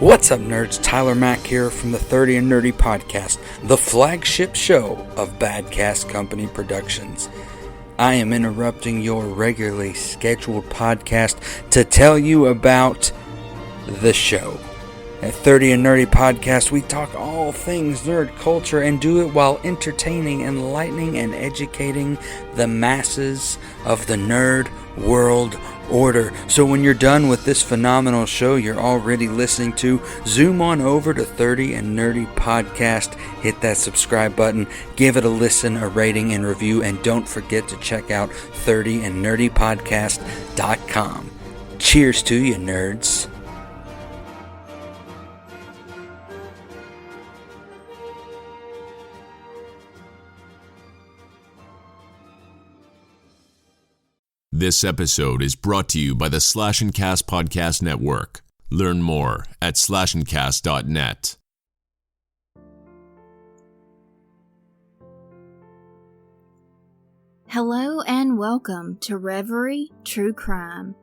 What's up, nerds? Tyler Mack here from the 30 and Nerdy podcast, the flagship show of Badcast Company Productions. I am interrupting your regularly scheduled podcast to tell you about the show. At 30 and Nerdy Podcast, we talk all things nerd culture and do it while entertaining, enlightening, and educating the masses of the nerd world order. So when you're done with this phenomenal show you're already listening to, zoom on over to 30 and Nerdy Podcast, hit that subscribe button, give it a listen, a rating, and review, and don't forget to check out 30andnerdypodcast.com. Cheers to you, nerds. This episode is brought to you by the Slash and Cast Podcast Network. Learn more at slashandcast.net. Hello and welcome to Reverie True Crime.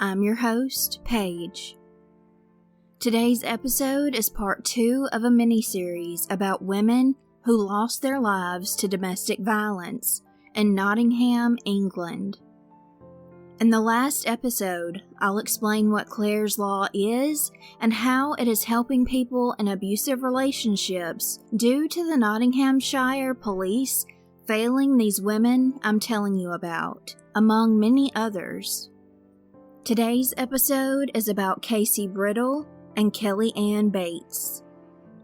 I'm your host, Paige. Today's episode is part 2 of a miniseries about women who lost their lives to domestic violence in Nottingham, England. In the last episode, I'll explain what Clare's Law is and how it is helping people in abusive relationships due to the Nottinghamshire Police failing these women I'm telling you about, among many others. Today's episode is about Casey Brittle and Kelly Ann Bates.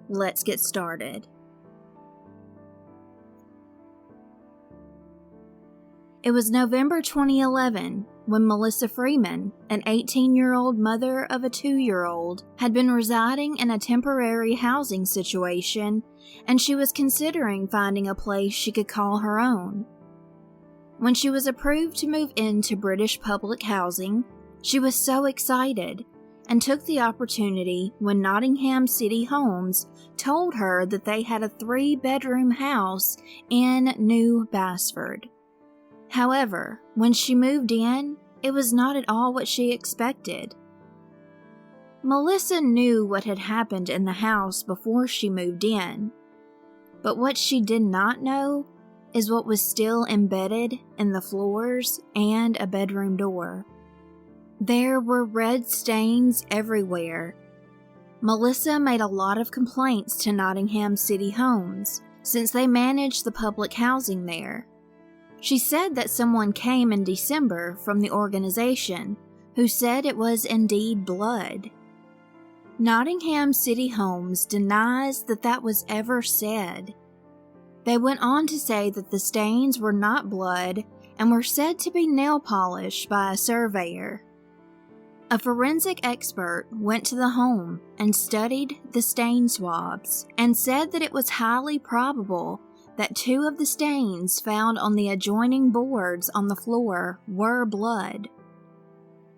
Let's get started. It was November 2011 when Melissa Freeman, an 18-year-old mother of a 2-year-old, had been residing in a temporary housing situation, and she was considering finding a place she could call her own. When she was approved to move into British public housing, she was so excited and took the opportunity when Nottingham City Homes told her that they had a 3-bedroom house in New Basford. However, when she moved in, it was not at all what she expected. Melissa knew what had happened in the house before she moved in, but what she did not know is what was still embedded in the floors and a bedroom door. There were red stains everywhere. Melissa made a lot of complaints to Nottingham City Homes, since they managed the public housing there. She said that someone came in December from the organization who said it was indeed blood. Nottingham City Homes denies that that was ever said. They went on to say that the stains were not blood and were said to be nail polish by a surveyor. A forensic expert went to the home and studied the stain swabs and said that it was highly probable that 2 of the stains found on the adjoining boards on the floor were blood.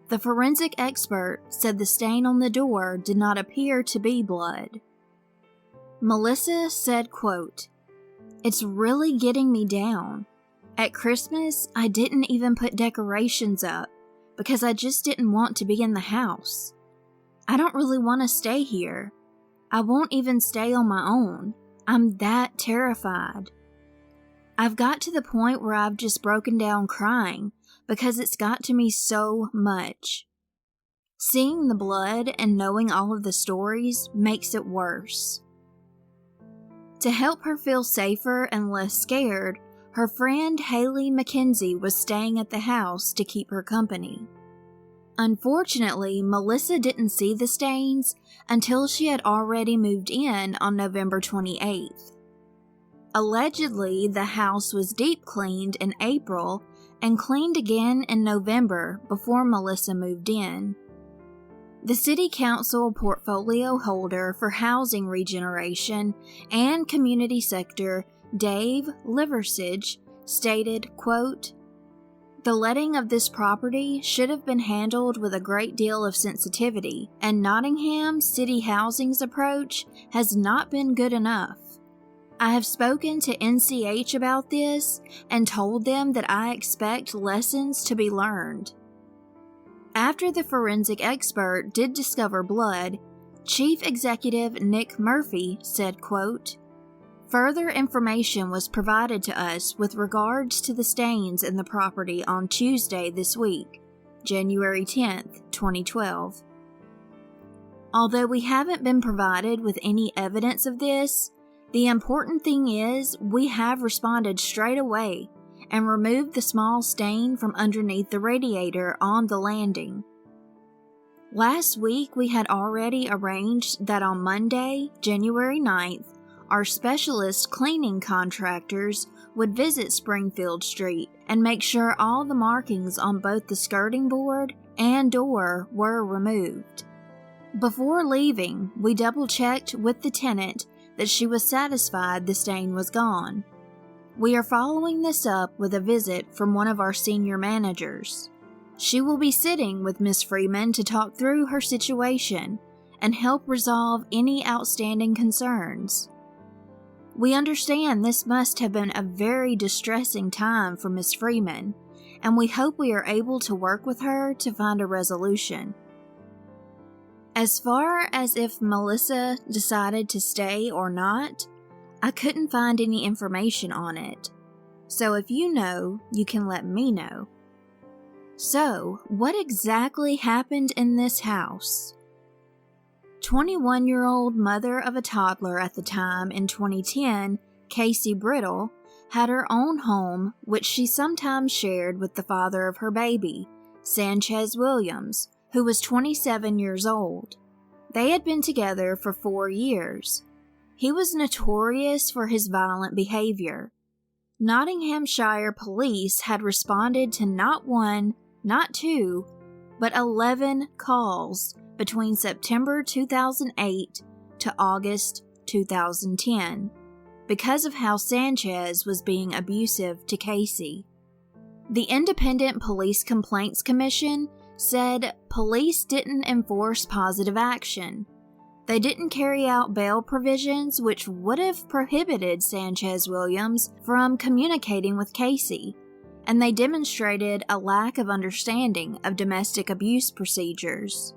The forensic expert said the stain on the door did not appear to be blood. Melissa said, quote, "It's really getting me down. At Christmas, I didn't even put decorations up because I just didn't want to be in the house. I don't really want to stay here. I won't even stay on my own. I'm that terrified. I've got to the point where I've just broken down crying because it's got to me so much. Seeing the blood and knowing all of the stories makes it worse." To help her feel safer and less scared, her friend Haley McKenzie was staying at the house to keep her company. Unfortunately, Melissa didn't see the stains until she had already moved in on November 28th. Allegedly, the house was deep cleaned in April and cleaned again in November before Melissa moved in. The City Council portfolio holder for housing regeneration and community sector, Dave Liversidge, stated, quote, "The letting of this property should have been handled with a great deal of sensitivity, and Nottingham City Housing's approach has not been good enough. I have spoken to NCH about this and told them that I expect lessons to be learned." After the forensic expert did discover blood, Chief Executive Nick Murphy said, quote, "Further information was provided to us with regards to the stains in the property on Tuesday this week, January 10th, 2012. Although we haven't been provided with any evidence of this, the important thing is we have responded straight away and removed the small stain from underneath the radiator on the landing. Last week we had already arranged that on Monday, January 9th, our specialist cleaning contractors would visit Springfield Street and make sure all the markings on both the skirting board and door were removed. Before leaving, we double-checked with the tenant that she was satisfied the stain was gone. We are following this up with a visit from one of our senior managers. She will be sitting with Miss Freeman to talk through her situation and help resolve any outstanding concerns. We understand this must have been a very distressing time for Miss Freeman, and we hope we are able to work with her to find a resolution. As far as if Melissa decided to stay or not, I couldn't find any information on it. So if you know, you can let me know. So, what exactly happened in this house? 21-year-old mother of a toddler at the time in 2010, Casey Brittle, had her own home which she sometimes shared with the father of her baby, Sanchez Williams, who was 27 years old. They had been together for 4 years. He was notorious for his violent behavior. Nottinghamshire Police had responded to not 1, not 2, but 11 calls between September 2008 to August 2010 because of how Sanchez was being abusive to Casey. The Independent Police Complaints Commission said police didn't enforce positive action. They didn't carry out bail provisions which would have prohibited Sanchez Williams from communicating with Casey, and they demonstrated a lack of understanding of domestic abuse procedures.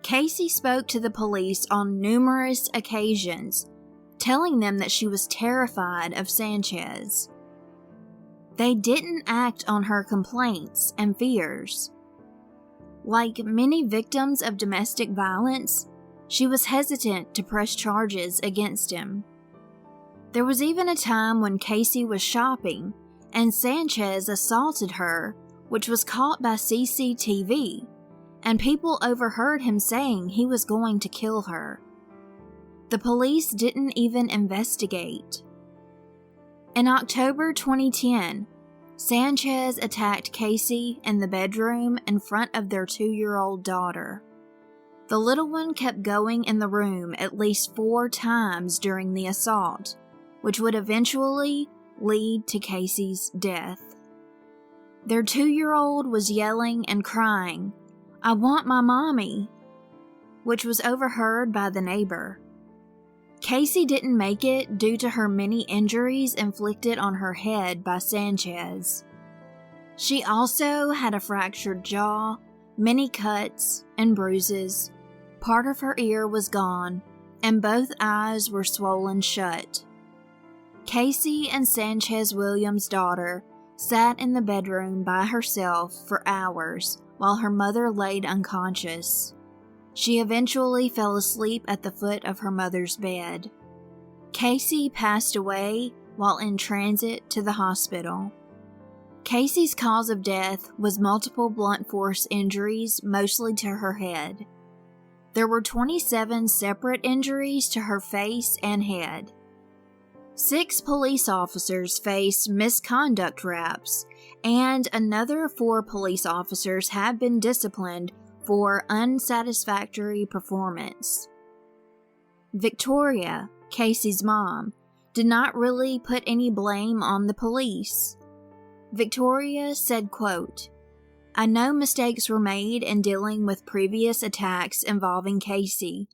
Casey spoke to the police on numerous occasions, telling them that she was terrified of Sanchez. They didn't act on her complaints and fears. Like many victims of domestic violence, she was hesitant to press charges against him. There was even a time when Casey was shopping and Sanchez assaulted her, which was caught by CCTV, and people overheard him saying he was going to kill her. The police didn't even investigate. In October 2010, Sanchez attacked Casey in the bedroom in front of their 2-year-old daughter. The little one kept going in the room at least 4 times during the assault, which would eventually lead to Casey's death. Their 2-year-old was yelling and crying, "I want my mommy," which was overheard by the neighbor. Casey didn't make it due to her many injuries inflicted on her head by Sanchez. She also had a fractured jaw, many cuts and bruises. Part of her ear was gone, and both eyes were swollen shut. Casey and Sanchez Williams' daughter sat in the bedroom by herself for hours while her mother laid unconscious. She eventually fell asleep at the foot of her mother's bed. Casey passed away while in transit to the hospital. Casey's cause of death was multiple blunt force injuries, mostly to her head. There were 27 separate injuries to her face and head. 6 police officers faced misconduct raps, and another 4 police officers have been disciplined for unsatisfactory performance. Victoria, Casey's mom, did not really put any blame on the police. Victoria said, quote, "I know mistakes were made in dealing with previous attacks involving Casey,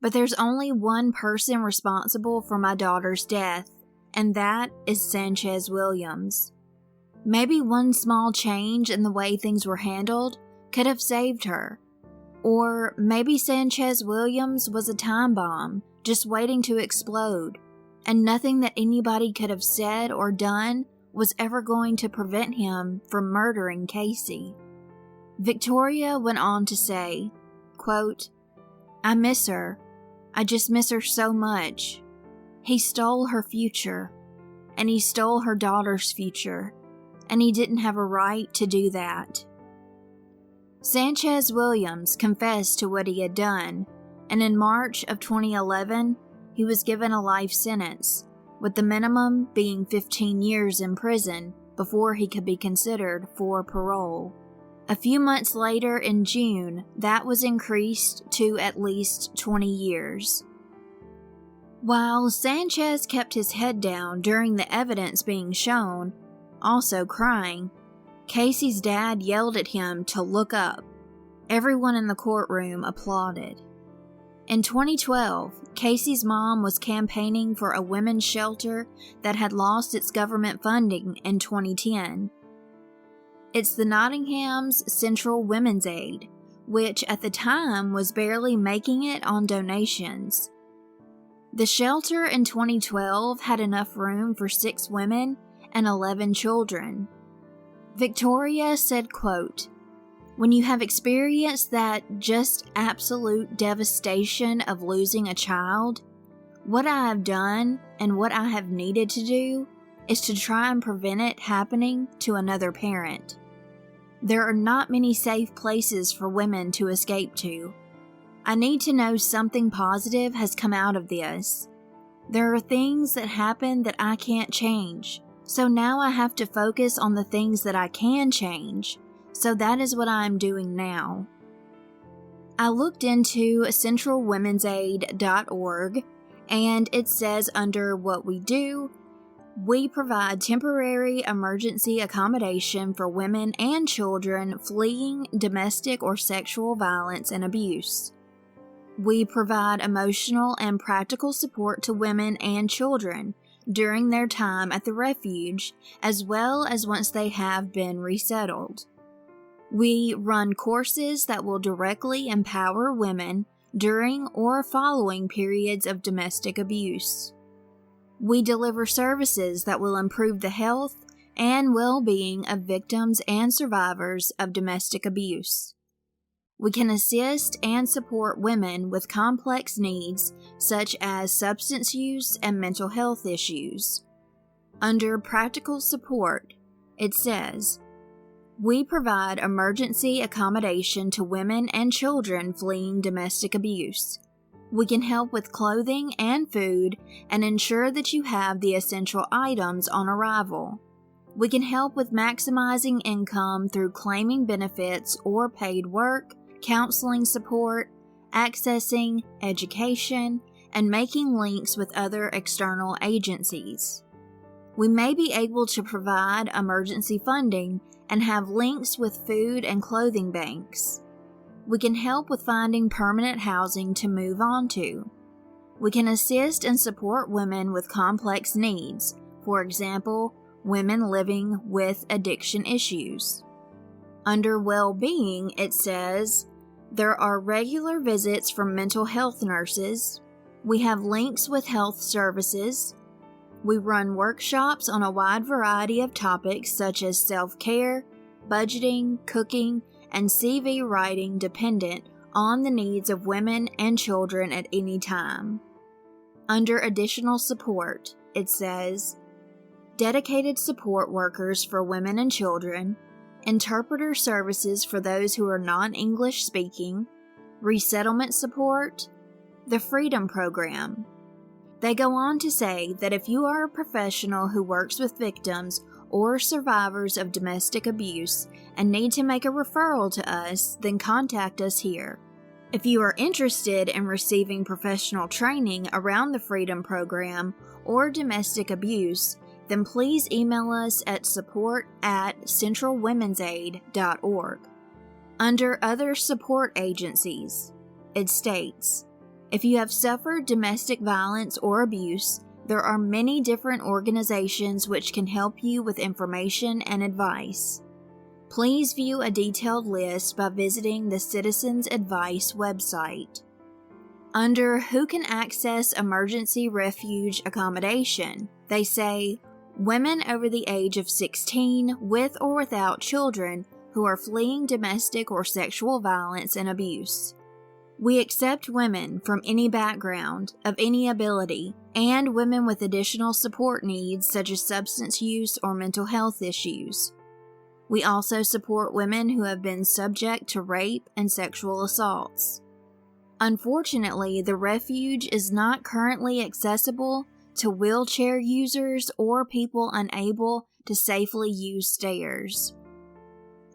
but there's only one person responsible for my daughter's death, and that is Sanchez Williams. Maybe one small change in the way things were handled could have saved her, Or maybe Sanchez Williams was a time bomb, just waiting to explode, and nothing that anybody could have said or done was ever going to prevent him from murdering Casey. Victoria went on to say, quote, "I miss her. I just miss her so much. He stole her future, and he stole her daughter's future, and he didn't have a right to do that." Sanchez Williams confessed to what he had done, and in March of 2011, he was given a life sentence, with the minimum being 15 years in prison before he could be considered for parole. A few months later, in June, that was increased to at least 20 years. While Sanchez kept his head down during the evidence being shown, also crying, Casey's dad yelled at him to look up. Everyone in the courtroom applauded. In 2012, Casey's mom was campaigning for a women's shelter that had lost its government funding in 2010. It's the Nottingham's Central Women's Aid, which at the time was barely making it on donations. The shelter in 2012 had enough room for 6 women and 11 children. Victoria said, quote, "When you have experienced that just absolute devastation of losing a child, what I have done and what I have needed to do is to try and prevent it happening to another parent. There are not many safe places for women to escape to. I need to know something positive has come out of this. There are things that happen that I can't change, so now I have to focus on the things that I can change, so that is what I am doing now." I looked into centralwomensaid.org, and it says under what we do, we provide temporary emergency accommodation for women and children fleeing domestic or sexual violence and abuse. We provide emotional and practical support to women and children during their time at the refuge, as well as once they have been resettled. We run courses that will directly empower women during or following periods of domestic abuse. We deliver services that will improve the health and well-being of victims and survivors of domestic abuse. We can assist and support women with complex needs such as substance use and mental health issues. Under practical support, it says, we provide emergency accommodation to women and children fleeing domestic abuse. We can help with clothing and food and ensure that you have the essential items on arrival. We can help with maximizing income through claiming benefits or paid work, counseling support, accessing education, and making links with other external agencies. We may be able to provide emergency funding and have links with food and clothing banks. We can help with finding permanent housing to move on to. We can assist and support women with complex needs, for example, women living with addiction issues. Under well-being, it says, there are regular visits from mental health nurses. We have links with health services. We run workshops on a wide variety of topics such as self-care, budgeting, cooking, and CV writing dependent on the needs of women and children at any time. Under additional support, it says, dedicated support workers for women and children, interpreter services for those who are non-English speaking, resettlement support, the Freedom Program. They go on to say that if you are a professional who works with victims or survivors of domestic abuse and need to make a referral to us, then contact us here. If you are interested in receiving professional training around the Freedom Program or domestic abuse, then please email us at support@centralwomensaid.org. Under other support agencies, it states, if you have suffered domestic violence or abuse, there are many different organizations which can help you with information and advice. Please view a detailed list by visiting the Citizens Advice website. Under Who Can Access Emergency Refuge Accommodation, they say, women over the age of 16 with or without children who are fleeing domestic or sexual violence and abuse. We accept women from any background, of any ability, and women with additional support needs such as substance use or mental health issues. We also support women who have been subject to rape and sexual assaults. Unfortunately, the refuge is not currently accessible to wheelchair users or people unable to safely use stairs.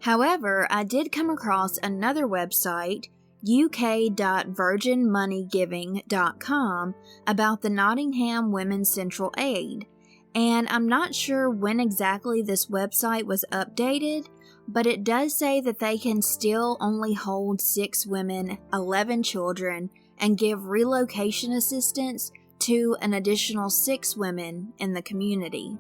However, I did come across another website, uk.virginmoneygiving.com, about the Nottingham Women's Central Aid, and I'm not sure when exactly this website was updated, but it does say that they can still only hold 6 women, 11 children, and give relocation assistance to an additional 6 women in the community.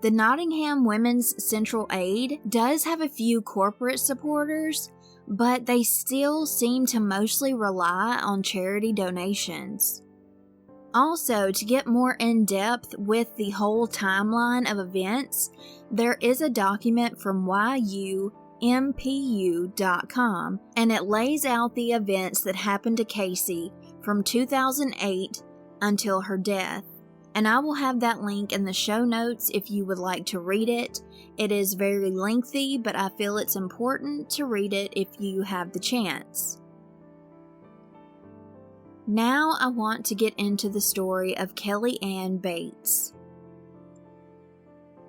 The Nottingham Women's Central Aid does have a few corporate supporters, but they still seem to mostly rely on charity donations. Also, to get more in-depth with the whole timeline of events, there is a document from YUMPU.com, and it lays out the events that happened to Casey from 2008 until her death. And I will have that link in the show notes if you would like to read it. It is very lengthy, but I feel it's important to read it if you have the chance. Now I want to get into the story of Kelly Ann Bates.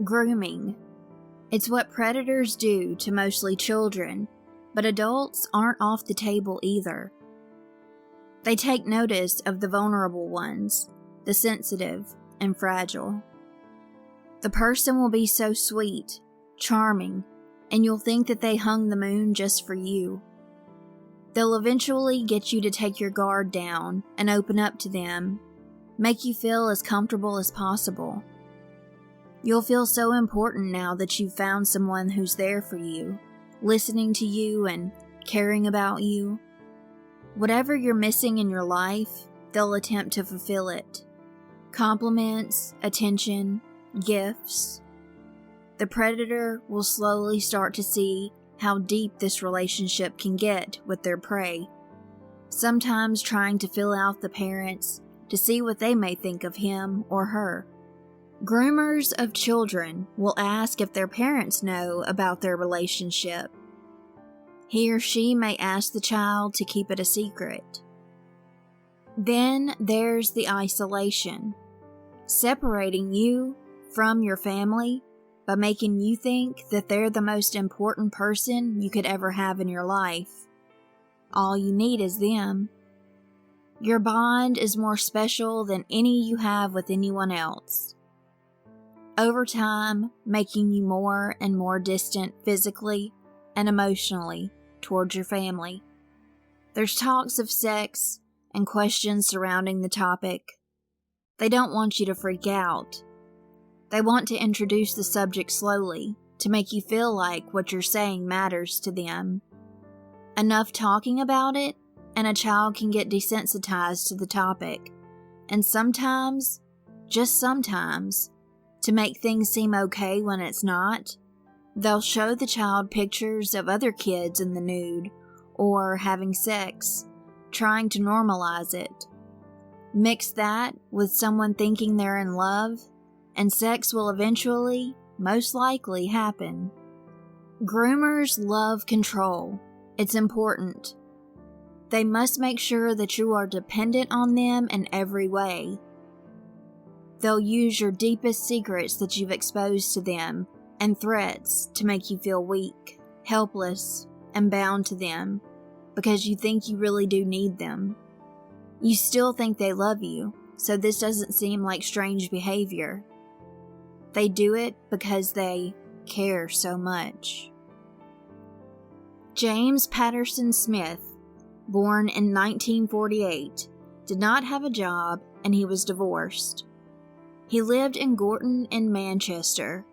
Grooming. It's what predators do to mostly children, but adults aren't off the table either. They take notice of the vulnerable ones, the sensitive and fragile. The person will be so sweet, charming, and you'll think that they hung the moon just for you. They'll eventually get you to take your guard down and open up to them, make you feel as comfortable as possible. You'll feel so important now that you've found someone who's there for you, listening to you and caring about you. Whatever you're missing in your life, they'll attempt to fulfill it. Compliments, attention, gifts. The predator will slowly start to see how deep this relationship can get with their prey, sometimes trying to fill out the parents to see what they may think of him or her. Groomers of children will ask if their parents know about their relationship. He or she may ask the child to keep it a secret. Then there's the isolation, separating you from your family by making you think that they're the most important person you could ever have in your life. All you need is them. Your bond is more special than any you have with anyone else. Over time, making you more and more distant physically and emotionally towards your family. There's talks of sex and questions surrounding the topic. They don't want you to freak out. They want to introduce the subject slowly to make you feel like what you're saying matters to them. Enough talking about it, and a child can get desensitized to the topic. And sometimes, just sometimes, to make things seem okay when it's not, they'll show the child pictures of other kids in the nude or having sex, trying to normalize it. Mix that with someone thinking they're in love, and sex will eventually, most likely, happen. Groomers love control. It's important. They must make sure that you are dependent on them in every way. They'll use your deepest secrets that you've exposed to them and threats to make you feel weak, helpless, and bound to them because you think you really do need them. You still think they love you, so this doesn't seem like strange behavior. They do it because they care so much. James Patterson Smith, born in 1948, did not have a job and he was divorced. He lived in Gorton in Manchester.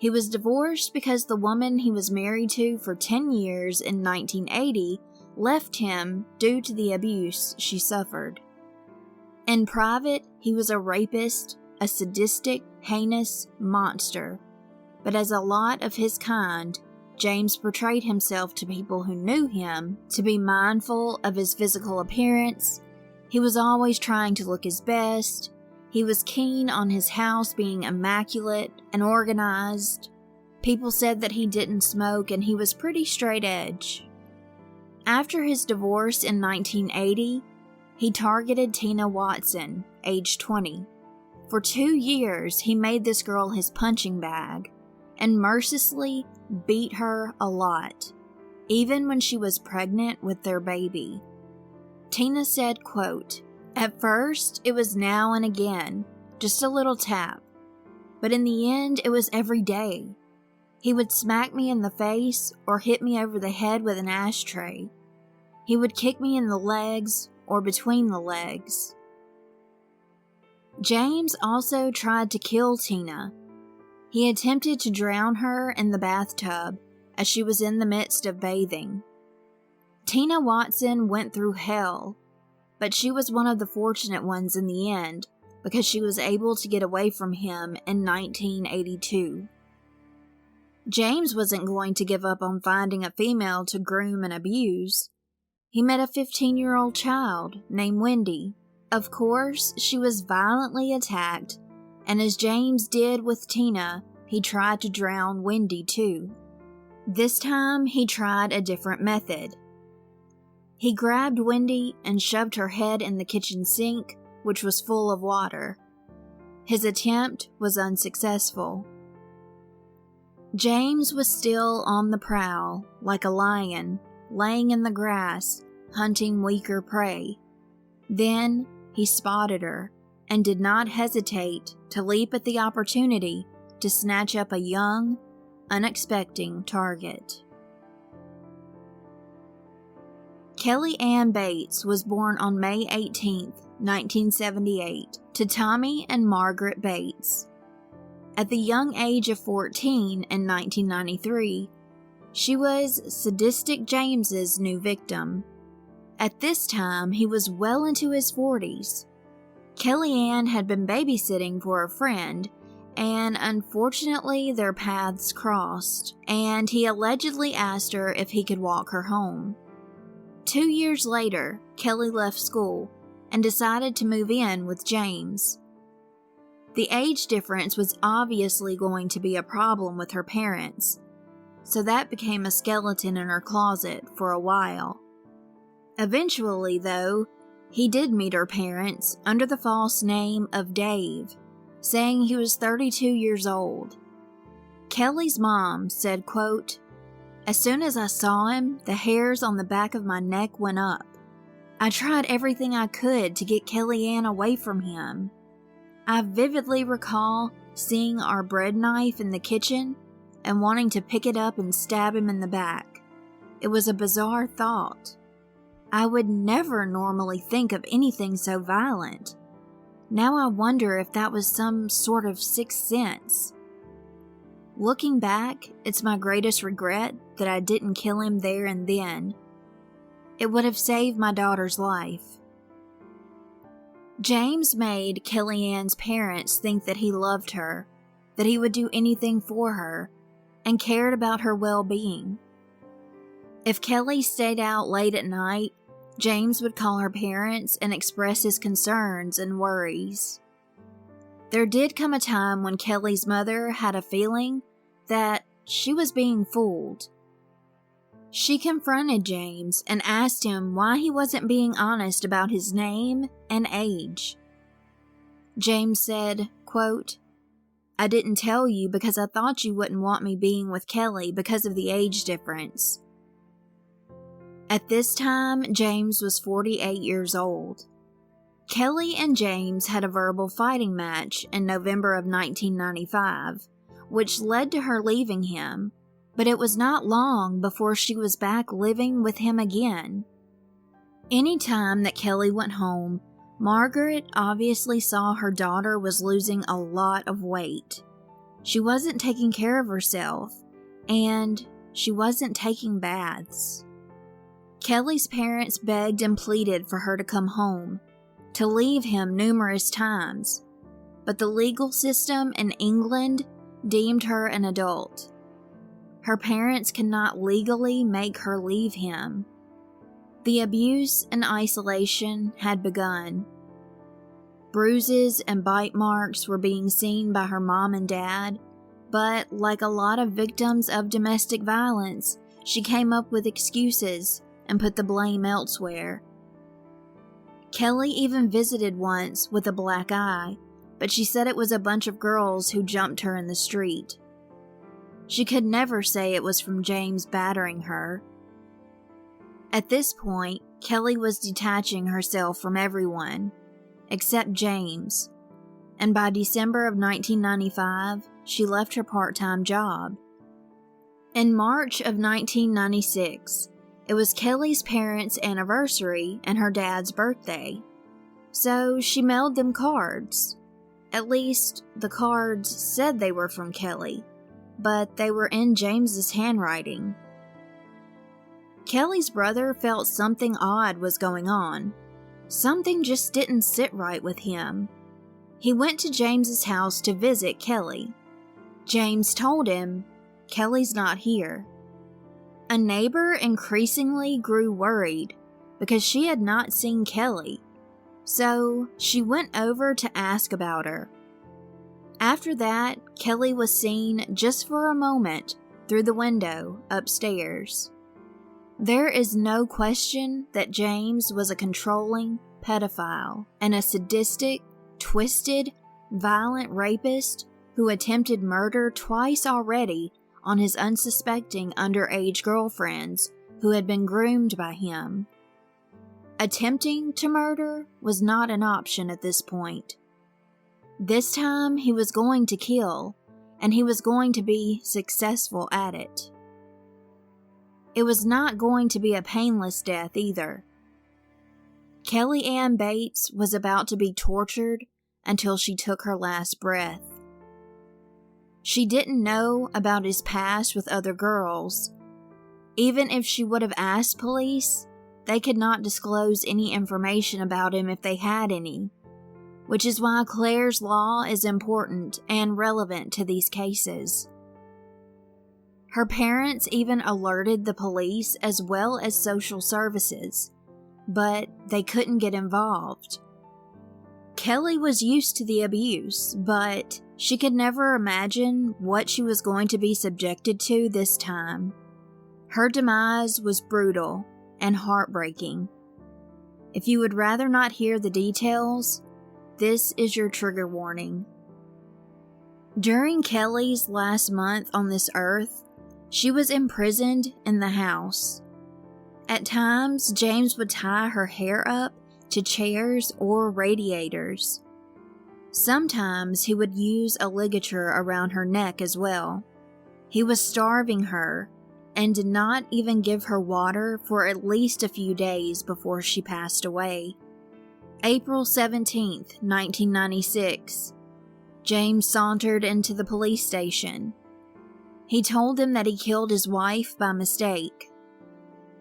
He was divorced because the woman he was married to for 10 years in 1980 left him due to the abuse she suffered. In private, he was a rapist, a sadistic, heinous monster. But as a lot of his kind, James portrayed himself to people who knew him to be mindful of his physical appearance. He was always trying to look his best. He was keen on his house being immaculate and organized. People said that he didn't smoke and he was pretty straight edge. After his divorce in 1980, he targeted Tina Watson, age 20. For 2 years, he made this girl his punching bag and mercilessly beat her a lot, even when she was pregnant with their baby. Tina said, quote, "At first, it was now and again, just a little tap. But in the end, it was every day. He would smack me in the face or hit me over the head with an ashtray. He would kick me in the legs or between the legs." James also tried to kill Tina. He attempted to drown her in the bathtub as she was in the midst of bathing. Tina Watson went through hell, but she was one of the fortunate ones in the end because she was able to get away from him in 1982. James wasn't going to give up on finding a female to groom and abuse. He met a 15-year-old child named Wendy. Of course, she was violently attacked, and as James did with Tina, he tried to drown Wendy too. This time, he tried a different method. He grabbed Wendy and shoved her head in the kitchen sink, which was full of water. His attempt was unsuccessful. James was still on the prowl, like a lion, laying in the grass, hunting weaker prey. Then he spotted her and did not hesitate to leap at the opportunity to snatch up a young, unexpected target. Kelly Ann Bates was born on May 18, 1978, to Tommy and Margaret Bates. At the young age of 14 in 1993, she was Sadistic James's new victim. At this time, he was well into his 40s. Kelly Ann had been babysitting for a friend, and unfortunately their paths crossed, and he allegedly asked her if he could walk her home. 2 years later, Kelly left school and decided to move in with James. The age difference was obviously going to be a problem with her parents, so that became a skeleton in her closet for a while. Eventually, though, he did meet her parents under the false name of Dave, saying he was 32 years old. Kelly's mom said, quote, "As soon as I saw him, the hairs on the back of my neck went up. I tried everything I could to get Kelly Ann away from him. I vividly recall seeing our bread knife in the kitchen and wanting to pick it up and stab him in the back. It was a bizarre thought. I would never normally think of anything so violent. Now I wonder if that was some sort of sixth sense. Looking back, it's my greatest regret that I didn't kill him there and then. It would have saved my daughter's life." James made Kelly Ann's parents think that he loved her, that he would do anything for her, and cared about her well-being. If Kelly stayed out late at night, James would call her parents and express his concerns and worries. There did come a time when Kelly's mother had a feeling that she was being fooled. She confronted James and asked him why he wasn't being honest about his name and age. James said, quote, "I didn't tell you because I thought you wouldn't want me being with Kelly because of the age difference." At this time, James was 48 years old. Kelly and James had a verbal fighting match in November of 1995, which led to her leaving him, but it was not long before she was back living with him again. Any time that Kelly went home, Margaret obviously saw her daughter was losing a lot of weight. She wasn't taking care of herself, and she wasn't taking baths. Kelly's parents begged and pleaded for her to come home, to leave him numerous times, but the legal system in England deemed her an adult. Her parents cannot legally make her leave him. The abuse and isolation had begun. Bruises and bite marks were being seen by her mom and dad, but like a lot of victims of domestic violence, she came up with excuses and put the blame elsewhere. Kelly even visited once with a black eye, but she said it was a bunch of girls who jumped her in the street. She could never say it was from James battering her. At this point, Kelly was detaching herself from everyone, except James, and by December of 1995, she left her part-time job. In March of 1996, it was Kelly's parents' anniversary and her dad's birthday, so she mailed them cards. At least, the cards said they were from Kelly, but they were in James's handwriting. Kelly's brother felt something odd was going on. Something just didn't sit right with him. He went to James's house to visit Kelly. James told him, "Kelly's not here." A neighbor increasingly grew worried because she had not seen Kelly, so she went over to ask about her. After that, Kelly was seen just for a moment through the window upstairs. There is no question that James was a controlling pedophile and a sadistic, twisted, violent rapist who attempted murder twice already on his unsuspecting underage girlfriends who had been groomed by him. Attempting to murder was not an option at this point. This time he was going to kill, and he was going to be successful at it. It was not going to be a painless death either. Kelly Ann Bates was about to be tortured until she took her last breath. She didn't know about his past with other girls. Even if she would have asked police, they could not disclose any information about him if they had any, which is why Clare's law is important and relevant to these cases. Her parents even alerted the police as well as social services, but they couldn't get involved. Kelly was used to the abuse, but she could never imagine what she was going to be subjected to this time. Her demise was brutal and heartbreaking. If you would rather not hear the details, this is your trigger warning. During Kelly's last month on this earth, she was imprisoned in the house. At times, James would tie her hair up to chairs or radiators. Sometimes he would use a ligature around her neck as well. He was starving her and did not even give her water for at least a few days before she passed away. April 17th, 1996. James sauntered into the police station. He told them that he killed his wife by mistake.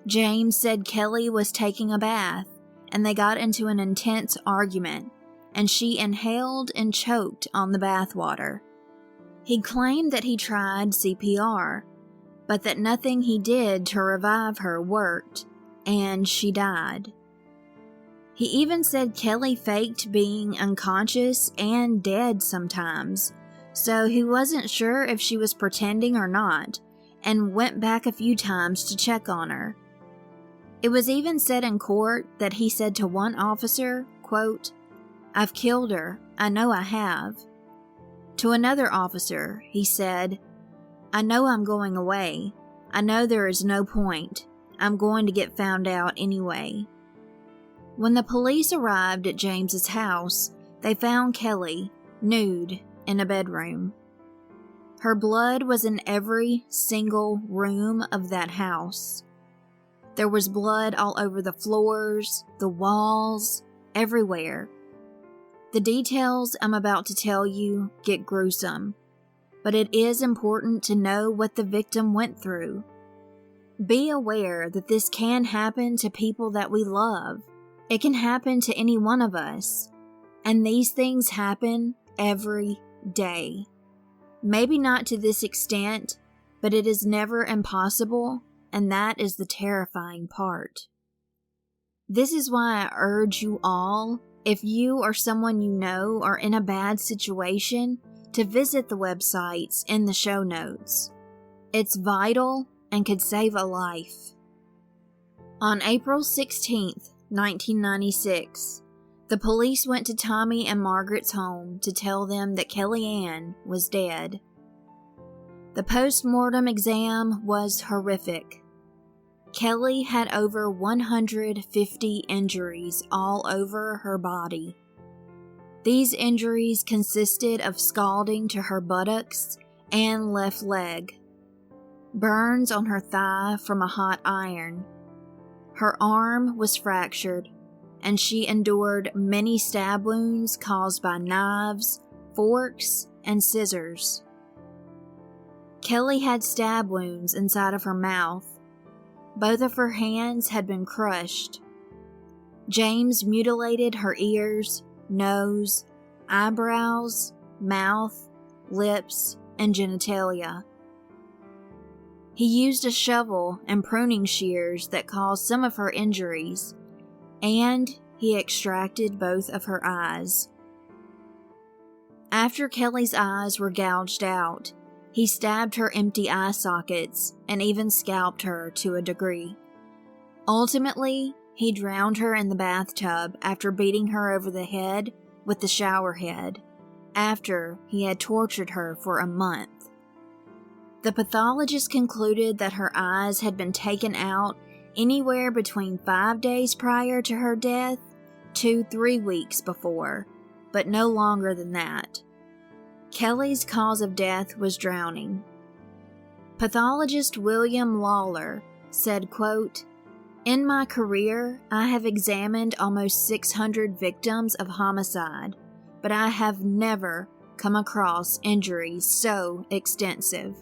James said Kelly was taking a bath, and they got into an intense argument, and she inhaled and choked on the bathwater. He claimed that he tried CPR, but that nothing he did to revive her worked, and she died. He even said Kelly faked being unconscious and dead sometimes, so he wasn't sure if she was pretending or not, and went back a few times to check on her. It was even said in court that he said to one officer, quote, "I've killed her, I know I have." To another officer, he said, "I know I'm going away. I know there is no point. I'm going to get found out anyway." When the police arrived at James's house, they found Kelly, nude, in a bedroom. Her blood was in every single room of that house. There was blood all over the floors, the walls, everywhere. The details I'm about to tell you get gruesome. but it is important to know what the victim went through. Be aware that this can happen to people that we love. It can happen to any one of us, and these things happen every day. Maybe not to this extent, but it is never impossible, and that is the terrifying part. This is why I urge you all, if you or someone you know are in a bad situation, to visit the websites in the show notes. It's vital and could save a life. On April 16th, 1996, the police went to Tommy and Margaret's home to tell them that Kelly Ann was dead. The post-mortem exam was horrific. Kelly had over 150 injuries all over her body. These injuries consisted of scalding to her buttocks and left leg, burns on her thigh from a hot iron. Her arm was fractured, and she endured many stab wounds caused by knives, forks, and scissors. Kelly had stab wounds inside of her mouth. Both of her hands had been crushed. James mutilated her ears, nose, eyebrows, mouth, lips, and genitalia. He used a shovel and pruning shears that caused some of her injuries, and he extracted both of her eyes. After Kelly's eyes were gouged out, he stabbed her empty eye sockets and even scalped her to a degree. Ultimately, he drowned her in the bathtub after beating her over the head with the shower head, after he had tortured her for a month. The pathologist concluded that her eyes had been taken out anywhere between 5 days prior to her death to 3 weeks before, but no longer than that. Kelly's cause of death was drowning. Pathologist William Lawler said, quote, "In my career, I have examined almost 600 victims of homicide, but I have never come across injuries so extensive."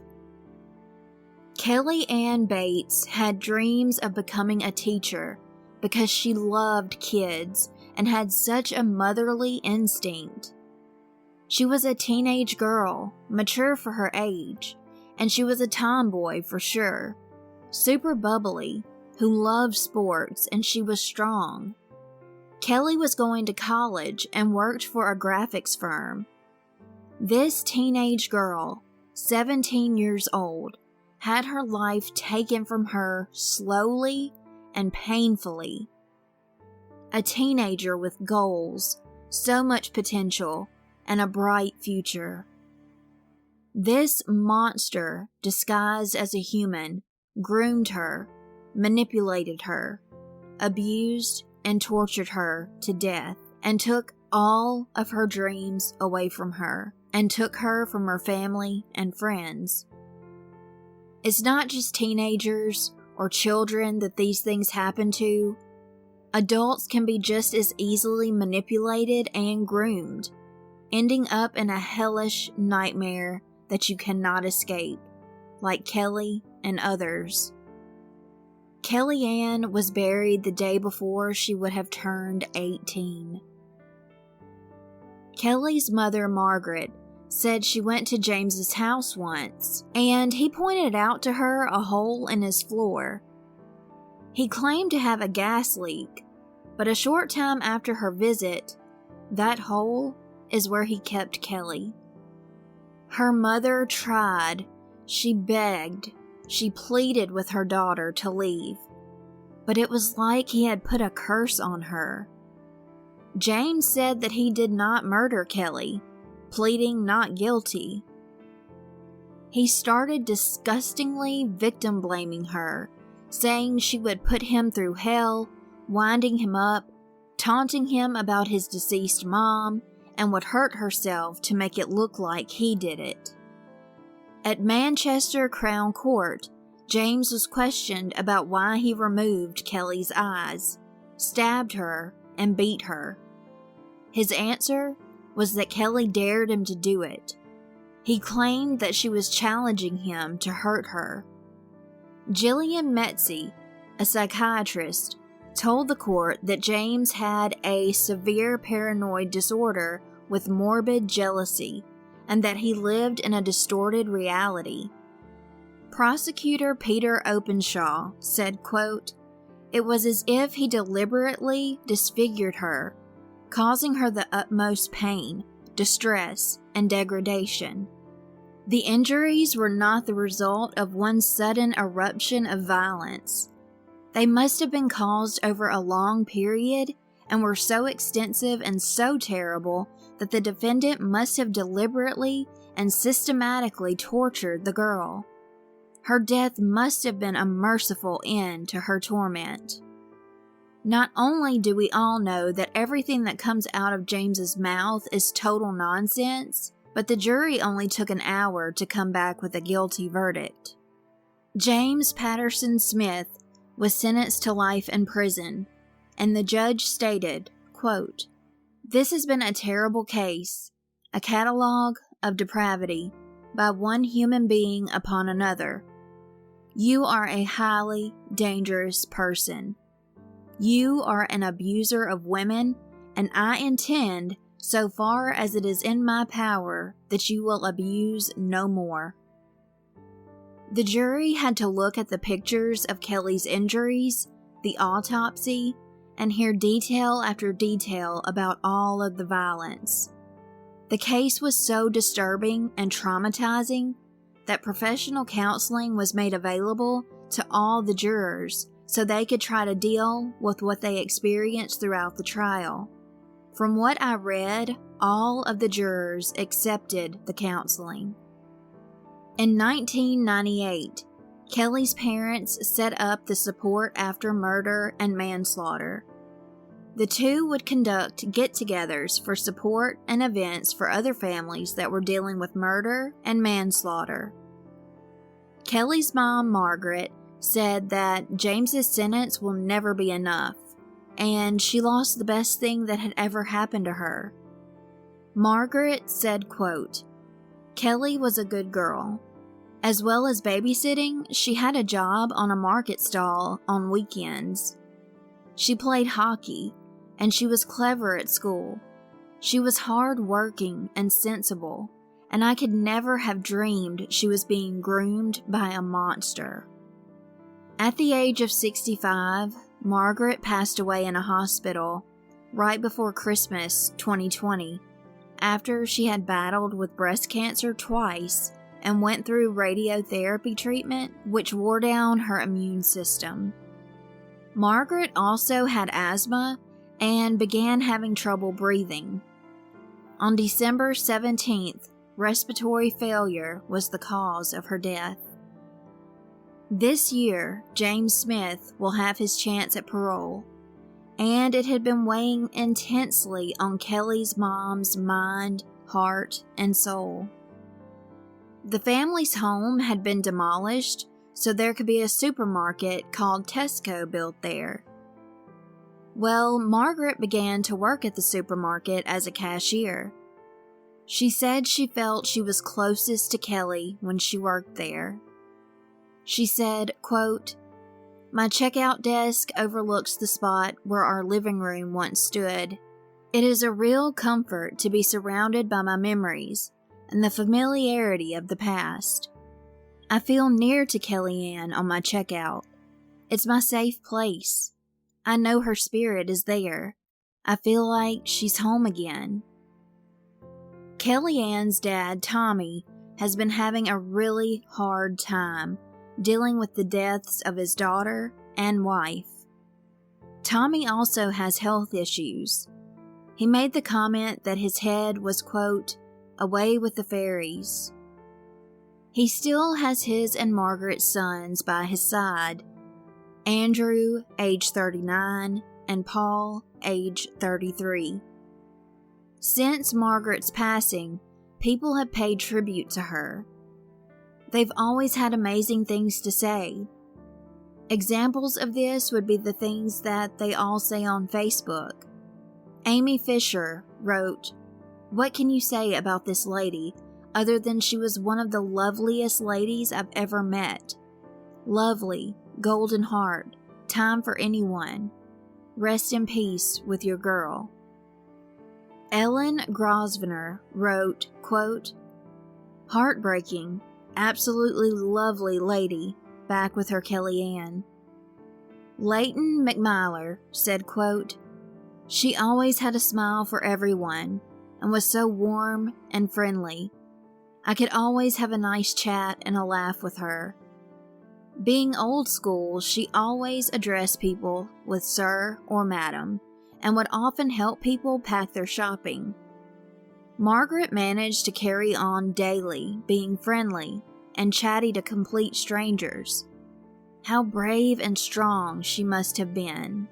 Kelly Ann Bates had dreams of becoming a teacher because she loved kids and had such a motherly instinct. She was a teenage girl, mature for her age, and she was a tomboy for sure, super bubbly, who loved sports, and she was strong. Kelly was going to college and worked for a graphics firm. This teenage girl, 17 years old, had her life taken from her slowly and painfully. A teenager with goals, so much potential, and a bright future. This monster, disguised as a human, groomed her, manipulated her, abused and tortured her to death, and took all of her dreams away from her, and took her from her family and friends. It's not just teenagers or children that these things happen to. Adults can be just as easily manipulated and groomed, ending up in a hellish nightmare that you cannot escape, like Kelly and others. Kelly Ann was buried the day before she would have turned 18. Kelly's mother, Margaret, said she went to James's house once, and he pointed out to her a hole in his floor. He claimed to have a gas leak, but a short time after her visit, that hole is where he kept Kelly. Her mother tried, she begged, she pleaded with her daughter to leave, but it was like he had put a curse on her. James said that he did not murder Kelly, pleading not guilty. He started disgustingly victim blaming her, saying she would put him through hell, winding him up, taunting him about his deceased mom, and would hurt herself to make it look like he did it. At Manchester Crown Court, James was questioned about why he removed Kelly's eyes, stabbed her, and beat her. His answer was that Kelly dared him to do it. He claimed that she was challenging him to hurt her. Gillian Metzi, a psychiatrist, told the court that James had a severe paranoid disorder with morbid jealousy and that he lived in a distorted reality. Prosecutor Peter Openshaw said, quote, "It was as if he deliberately disfigured her, causing her the utmost pain, distress, and degradation. The injuries were not the result of one sudden eruption of violence. They must have been caused over a long period and were so extensive and so terrible that the defendant must have deliberately and systematically tortured the girl. Her death must have been a merciful end to her torment." Not only do we all know that everything that comes out of James's mouth is total nonsense, but the jury only took an hour to come back with a guilty verdict. James Patterson Smith was sentenced to life in prison, and the judge stated, quote, "This has been a terrible case, a catalogue of depravity by one human being upon another. You are a highly dangerous person. You are an abuser of women, and I intend, so far as it is in my power, that you will abuse no more." The jury had to look at the pictures of Kelly's injuries, the autopsy, and hear detail after detail about all of the violence. The case was so disturbing and traumatizing that professional counseling was made available to all the jurors so they could try to deal with what they experienced throughout the trial. From what I read, all of the jurors accepted the counseling. In 1998, Kelly's parents set up the Support After Murder and Manslaughter. The two would conduct get-togethers for support and events for other families that were dealing with murder and manslaughter. Kelly's mom, Margaret, said that James's sentence will never be enough, and she lost the best thing that had ever happened to her. Margaret said, quote, "Kelly was a good girl. As well as babysitting, she had a job on a market stall on weekends. She played hockey, and she was clever at school. She was hard-working and sensible, and I could never have dreamed she was being groomed by a monster." At the age of 65, Margaret passed away in a hospital right before Christmas 2020, after she had battled with breast cancer twice and went through radiotherapy treatment, which wore down her immune system. Margaret also had asthma and began having trouble breathing. On December 17th, respiratory failure was the cause of her death. This year, James Smith will have his chance at parole, and it had been weighing intensely on Kelly's mom's mind, heart, and soul. The family's home had been demolished, so there could be a supermarket called Tesco built there. Well, Margaret began to work at the supermarket as a cashier. She said she felt she was closest to Kelly when she worked there. She said, quote, "My checkout desk overlooks the spot where our living room once stood. It is a real comfort to be surrounded by my memories and the familiarity of the past. I feel near to Kellyanne on my checkout. It's my safe place. I know her spirit is there. I feel like she's home again." Kellyanne's dad, Tommy, has been having a really hard time dealing with the deaths of his daughter and wife. Tommy also has health issues. He made the comment that his head was, quote, "away with the fairies." He still has his and Margaret's sons by his side, Andrew, age 39, and Paul, age 33. Since Margaret's passing, people have paid tribute to her. They've always had amazing things to say. Examples of this would be the things that they all say on Facebook. Amy Fisher wrote, "What can you say about this lady? other than she was one of the loveliest ladies I've ever met. Lovely, golden heart, time for anyone. Rest in peace with your girl. Ellen Grosvenor wrote, quote, heartbreaking, absolutely lovely lady, back with her Kellyanne. Leighton McMyler said, quote, she always had a smile for everyone and was so warm and friendly. I could always have a nice chat and a laugh with her. Being old school, she always addressed people with sir or madam and would often help people pack their shopping. Margaret managed to carry on daily, being friendly and chatty to complete strangers. How brave and strong she must have been.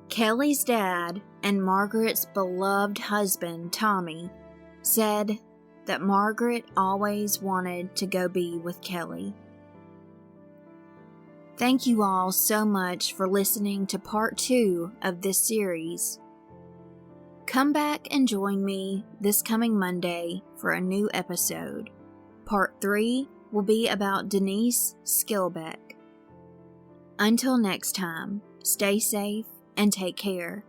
Kelly's dad and Margaret's beloved husband, Tommy, said that Margaret always wanted to go be with Kelly. Thank you all so much for listening to part 2 of this series. Come back and join me this coming Monday for a new episode. Part 3 will be about Denise Skilbeck. Until next time, stay safe and take care.